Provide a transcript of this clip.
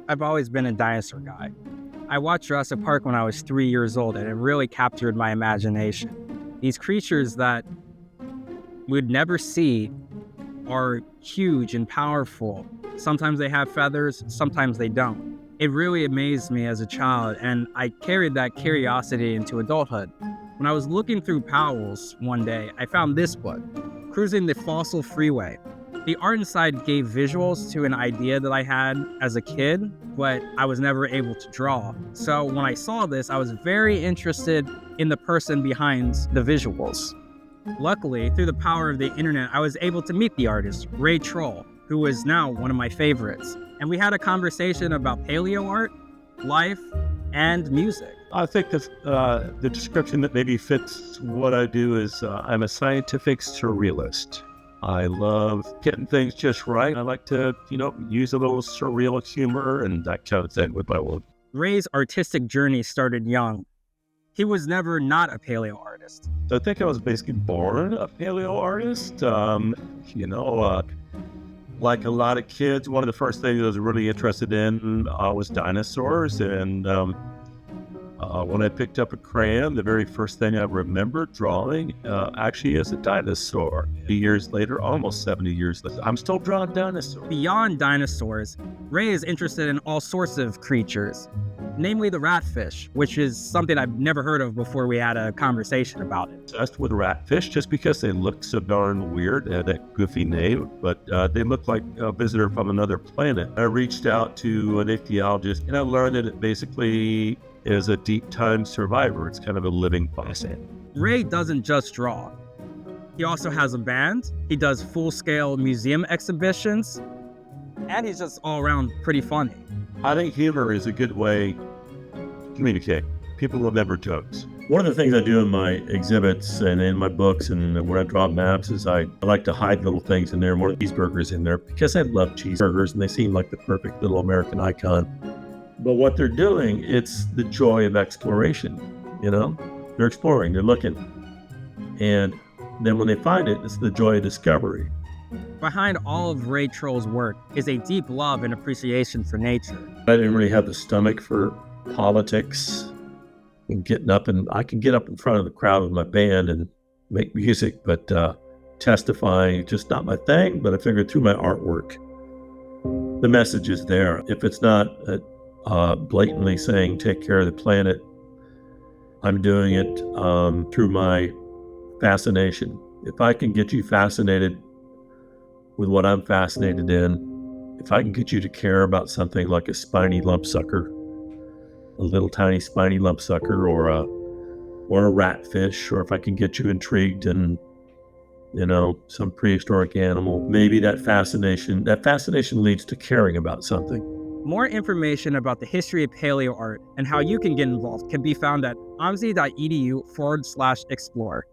I've always been a dinosaur guy. I watched Jurassic Park when I was 3 years old, and it really captured my imagination. These creatures that we'd never see are huge and powerful. Sometimes they have feathers, sometimes they don't. It really amazed me as a child, and I carried that curiosity into adulthood. When I was looking through Powell's one day, I found this book, Cruising the Fossil Freeway. The art inside gave visuals to an idea that I had as a kid, but I was never able to draw. So when I saw this, I was very interested in the person behind the visuals. Luckily, through the power of the internet, I was able to meet the artist, Ray Troll, who is now one of my favorites. And we had a conversation about paleo art, life, and music. I think the description that maybe fits what I do is I'm a scientific surrealist. I love getting things just right. I like to, use a little surreal humor and that kind of thing with my work. Ray's artistic journey started young. He was never not a paleo artist. So I think I was basically born a paleo artist. Like a lot of kids, one of the first things I was really interested in was dinosaurs. And when I picked up a crayon, the very first thing I remember drawing actually is a dinosaur. Years later, almost 70 years later, I'm still drawing dinosaurs. Beyond dinosaurs, Ray is interested in all sorts of creatures, namely the ratfish, which is something I've never heard of before we had a conversation about it. Obsessed with ratfish just because they look so darn weird. They had that goofy name, but they look like a visitor from another planet. I reached out to an ichthyologist and I learned that it basically is a deep time survivor. It's kind of a living fossil. Ray doesn't just draw. He also has a band, he does full-scale museum exhibitions, and he's just all around pretty funny. I think humor is a good way to communicate. People remember jokes. One of the things I do in my exhibits and in my books and when I draw maps is I like to hide little things in there, more cheeseburgers in there, because I love cheeseburgers and they seem like the perfect little American icon. But what they're doing, it's the joy of exploration, They're exploring, they're looking. And then when they find it, it's the joy of discovery. Behind all of Ray Troll's work is a deep love and appreciation for nature. I didn't really have the stomach for politics and I can get up in front of the crowd with my band and make music, but testifying, just not my thing. But I figured through my artwork, the message is there. If it's not blatantly saying, take care of the planet, I'm doing it through my fascination. If I can get you fascinated with what I'm fascinated in, if I can get you to care about something like a spiny lumpsucker, a little tiny spiny lumpsucker, or a ratfish, or if I can get you intrigued in, some prehistoric animal, maybe that fascination leads to caring about something. More information about the history of paleo art and how you can get involved can be found at omsi.edu/explore.